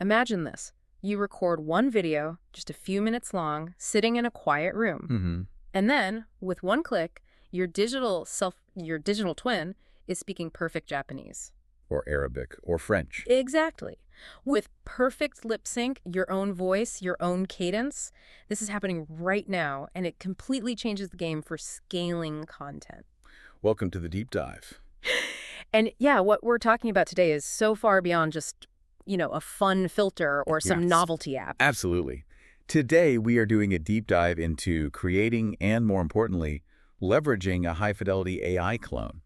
Imagine this. You record one video, just a few minutes long, sitting in a quiet room. Mm-hmm. And then, with one click, your digital twin is speaking perfect Japanese. Or Arabic, or French. Exactly. With perfect lip sync, your own voice, your own cadence. This is happening right now, and it completely changes the game for scaling content. Welcome to the deep dive. And yeah, what we're talking about today is so far beyond just, a fun filter or some novelty app. Absolutely. Today, we are doing a deep dive into creating and, more importantly, leveraging a high-fidelity AI clone,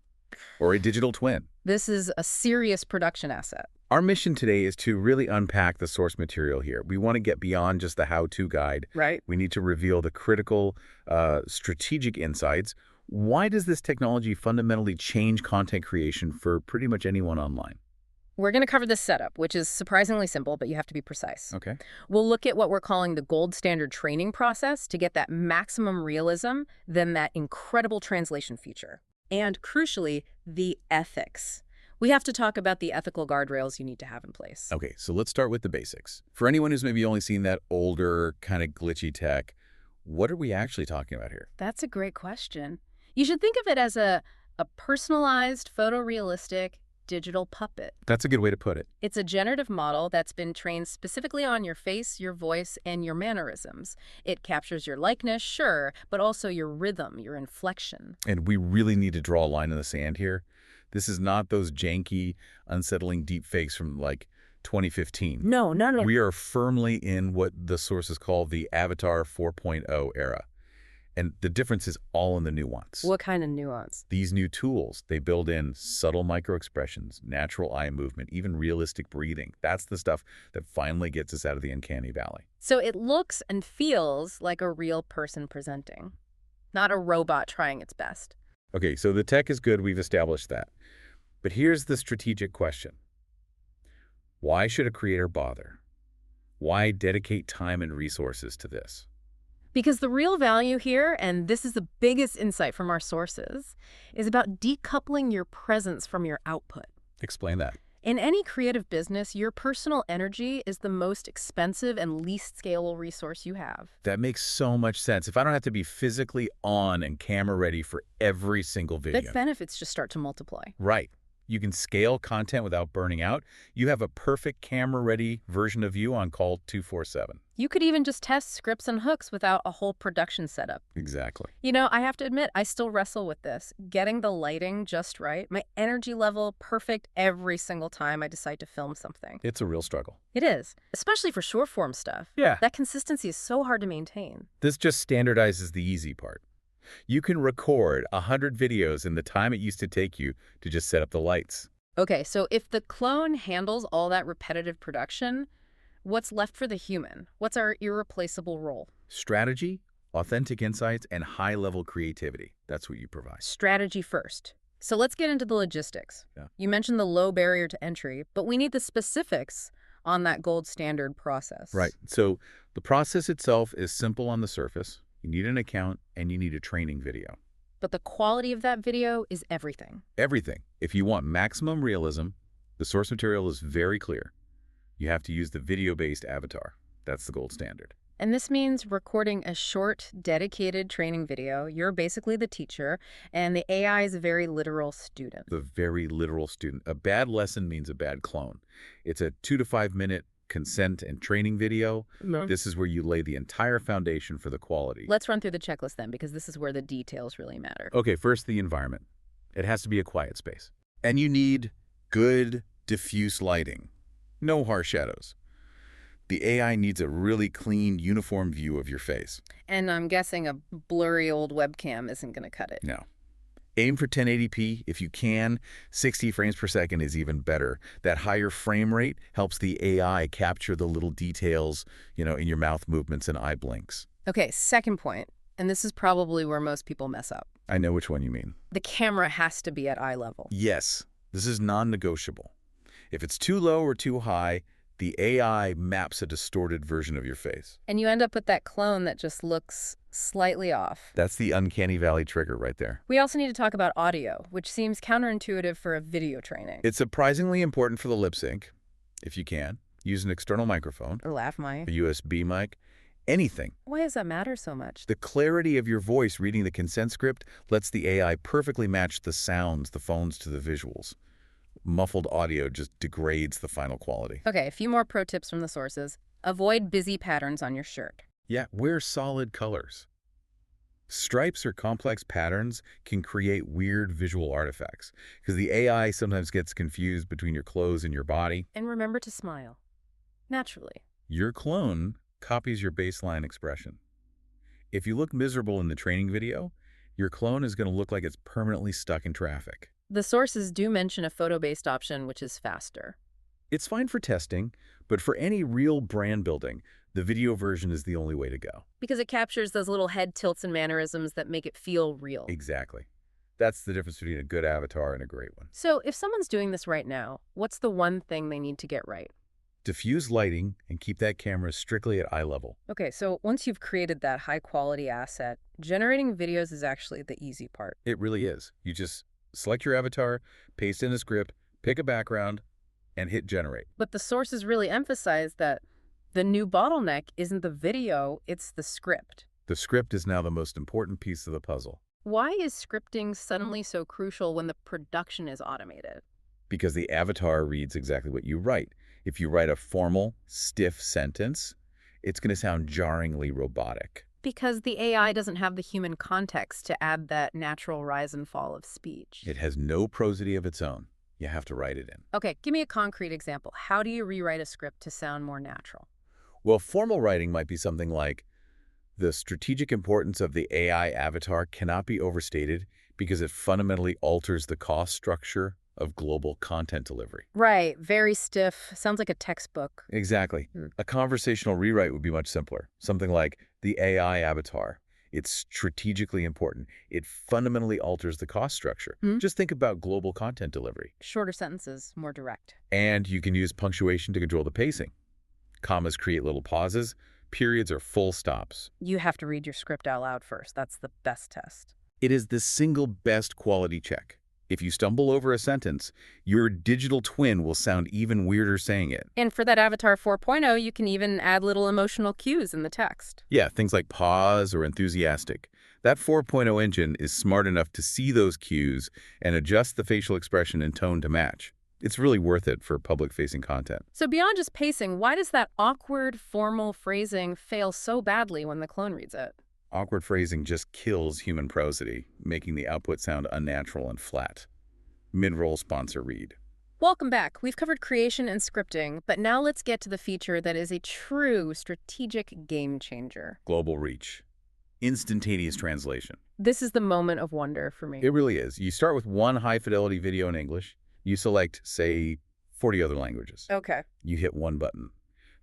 or a digital twin. This is a serious production asset. Our mission today is to really unpack the source material here. We want to get beyond just the how-to guide. Right. We need to reveal the critical, strategic insights. Why does this technology fundamentally change content creation for pretty much anyone online? We're going to cover this setup, which is surprisingly simple, but you have to be precise. Okay. We'll look at what we're calling the gold standard training process to get that maximum realism, then that incredible translation feature. And crucially, the ethics. We have to talk about the ethical guardrails you need to have in place. Okay, so let's start with the basics. For anyone who's maybe only seen that older, kind of glitchy tech, what are we actually talking about here? That's a great question. You should think of it as a personalized, photorealistic digital puppet. That's a good way to put it. It's a generative model that's been trained specifically on your face, your voice, and your mannerisms. It captures your likeness, sure, but also your rhythm, your inflection. And we really need to draw a line in the sand here. This is not those janky, unsettling deepfakes from, 2015. No. We are firmly in what the sources call the Avatar 4.0 era. And the difference is all in the nuance. What kind of nuance? These new tools, they build in subtle microexpressions, natural eye movement, even realistic breathing. That's the stuff that finally gets us out of the uncanny valley. So it looks and feels like a real person presenting, not a robot trying its best. Okay, so the tech is good. We've established that. But here's the strategic question. Why should a creator bother? Why dedicate time and resources to this? Because the real value here, and this is the biggest insight from our sources, is about decoupling your presence from your output. Explain that. In any creative business, your personal energy is the most expensive and least scalable resource you have. That makes so much sense. If I don't have to be physically on and camera ready for every single video. The benefits just start to multiply. Right. You can scale content without burning out. You have a perfect camera-ready version of you on call 24/7. You could even just test scripts and hooks without a whole production setup. Exactly. I have to admit, I still wrestle with this. Getting the lighting just right, my energy level perfect every single time I decide to film something. It's a real struggle. It is, especially for short-form stuff. Yeah. That consistency is so hard to maintain. This just standardizes the easy part. You can record 100 videos in the time it used to take you to just set up the lights. Okay, so if the clone handles all that repetitive production, what's left for the human? What's our irreplaceable role? Strategy, authentic insights, and high-level creativity. That's what you provide. Strategy first. So let's get into the logistics. Yeah. You mentioned the low barrier to entry, but we need the specifics on that gold standard process. Right. So the process itself is simple on the surface. You need an account, and you need a training video. But the quality of that video is everything. Everything. If you want maximum realism, the source material is very clear. You have to use the video-based avatar. That's the gold standard. And this means recording a short, dedicated training video. You're basically the teacher, and the AI is a very literal student. The very literal student. A bad lesson means a bad clone. It's a 2 to 5 minute consent and training video. No. This is where you lay the entire foundation for the quality. Let's run through the checklist then, because this is where the details really matter. Okay, first the environment. It has to be a quiet space. And you need good, diffuse lighting. No harsh shadows. The AI needs a really clean, uniform view of your face. And I'm guessing a blurry old webcam isn't going to cut it. No. Aim for 1080p if you can. 60 frames per second is even better. That higher frame rate helps the AI capture the little details, in your mouth movements and eye blinks. Okay, second point, and this is probably where most people mess up. I know which one you mean. The camera has to be at eye level. Yes, this is non-negotiable. If it's too low or too high, the AI maps a distorted version of your face. And you end up with that clone that just looks slightly off. That's the uncanny valley trigger right there. We also need to talk about audio, which seems counterintuitive for a video training. It's surprisingly important for the lip sync, if you can. Use an external microphone, Or laugh my. a USB mic, anything. Why does that matter so much? The clarity of your voice reading the consent script lets the AI perfectly match the sounds, the phones to the visuals. Muffled audio just degrades the final quality. Okay, a few more pro tips from the sources. Avoid busy patterns on your shirt. Yeah, wear solid colors. Stripes or complex patterns can create weird visual artifacts because the AI sometimes gets confused between your clothes and your body. And remember to smile. Naturally. Your clone copies your baseline expression. If you look miserable in the training video, your clone is going to look like it's permanently stuck in traffic. The sources do mention a photo-based option, which is faster. It's fine for testing, but for any real brand building, the video version is the only way to go. Because it captures those little head tilts and mannerisms that make it feel real. Exactly. That's the difference between a good avatar and a great one. So if someone's doing this right now, what's the one thing they need to get right? Diffuse lighting and keep that camera strictly at eye level. Okay, so once you've created that high-quality asset, generating videos is actually the easy part. It really is. You just select your avatar, paste in a script, pick a background, and hit generate. But the sources really emphasize that the new bottleneck isn't the video, it's the script. The script is now the most important piece of the puzzle. Why is scripting suddenly so crucial when the production is automated? Because the avatar reads exactly what you write. If you write a formal, stiff sentence, it's going to sound jarringly robotic. Because the AI doesn't have the human context to add that natural rise and fall of speech. It has no prosody of its own. You have to write it in. Okay, give me a concrete example. How do you rewrite a script to sound more natural? Well, formal writing might be something like, the strategic importance of the AI avatar cannot be overstated because it fundamentally alters the cost structure of global content delivery. Right, very stiff. Sounds like a textbook. Exactly. A conversational rewrite would be much simpler. Something like, the AI avatar. It's strategically important. It fundamentally alters the cost structure. Just think about global content delivery. Shorter sentences, more direct. And you can use punctuation to control the pacing. Commas create little pauses. Periods are full stops. You have to read your script out loud first. That's the best test. It is the single best quality check. If you stumble over a sentence, your digital twin will sound even weirder saying it. And for that Avatar 4.0, you can even add little emotional cues in the text. Yeah, things like pause or enthusiastic. That 4.0 engine is smart enough to see those cues and adjust the facial expression and tone to match. It's really worth it for public-facing content. So beyond just pacing, why does that awkward, formal phrasing fail so badly when the clone reads it? Awkward phrasing just kills human prosody, making the output sound unnatural and flat. Mid-roll sponsor read. Welcome back. We've covered creation and scripting, but now let's get to the feature that is a true strategic game changer. Global reach. Instantaneous translation. This is the moment of wonder for me. It really is. You start with one high-fidelity video in English. You select, say, 40 other languages. Okay. You hit one button.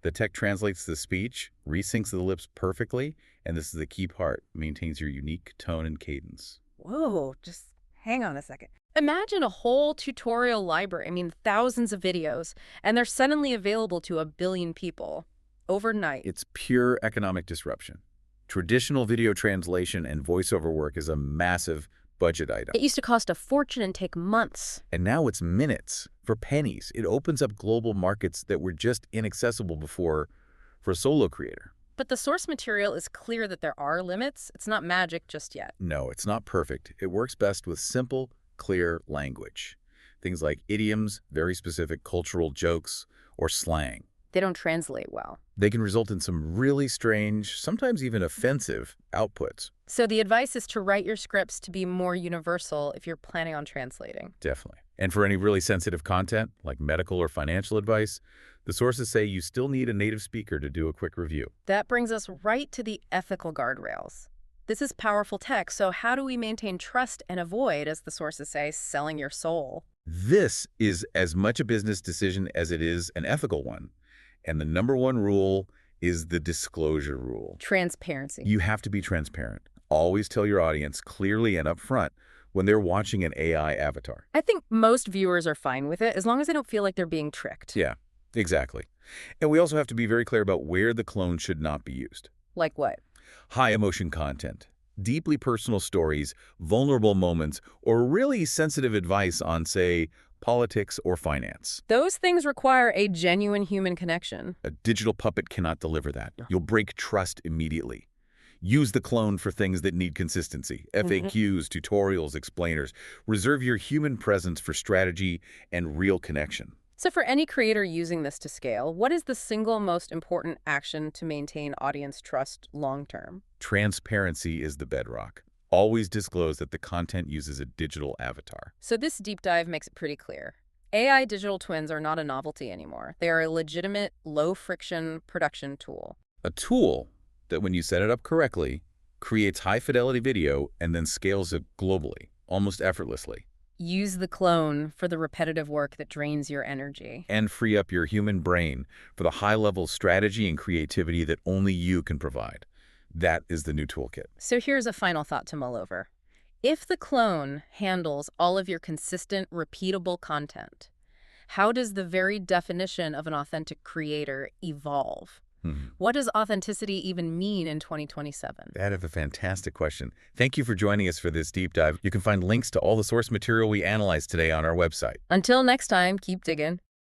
The tech translates the speech, resyncs the lips perfectly, and this is the key part, maintains your unique tone and cadence. Whoa, just hang on a second. Imagine a whole tutorial library, thousands of videos, and they're suddenly available to 1 billion people overnight. It's pure economic disruption. Traditional video translation and voiceover work is a massive budget item. It used to cost a fortune and take months. And now it's minutes, for pennies. It opens up global markets that were just inaccessible before for a solo creator. But the source material is clear that there are limits. It's not magic just yet. No, it's not perfect. It works best with simple, clear language. Things like idioms, very specific cultural jokes, or slang. They don't translate well. They can result in some really strange, sometimes even offensive, outputs. So the advice is to write your scripts to be more universal if you're planning on translating. Definitely. And for any really sensitive content, like medical or financial advice, the sources say you still need a native speaker to do a quick review. That brings us right to the ethical guardrails. This is powerful tech, so how do we maintain trust and avoid, as the sources say, selling your soul? This is as much a business decision as it is an ethical one. And the number one rule is the disclosure rule. Transparency. You have to be transparent. Always tell your audience clearly and upfront when they're watching an AI avatar. I think most viewers are fine with it, as long as they don't feel like they're being tricked. Yeah, exactly. And we also have to be very clear about where the clone should not be used. Like what? High emotion content, deeply personal stories, vulnerable moments, or really sensitive advice on, say, politics, or finance. Those things require a genuine human connection. A digital puppet cannot deliver that. You'll break trust immediately. Use the clone for things that need consistency. FAQs, tutorials, explainers. Reserve your human presence for strategy and real connection. So for any creator using this to scale, what is the single most important action to maintain audience trust long-term? Transparency is the bedrock. Always disclose that the content uses a digital avatar. So this deep dive makes it pretty clear. AI digital twins are not a novelty anymore. They are a legitimate, low-friction production tool. A tool that, when you set it up correctly, creates high-fidelity video and then scales it globally, almost effortlessly. Use the clone for the repetitive work that drains your energy. And free up your human brain for the high-level strategy and creativity that only you can provide. That is the new toolkit. So here's a final thought to mull over. If the clone handles all of your consistent, repeatable content, how does the very definition of an authentic creator evolve? What does authenticity even mean in 2027? That is a fantastic question. Thank you for joining us for this deep dive. You can find links to all the source material we analyzed today on our website. Until next time, keep digging.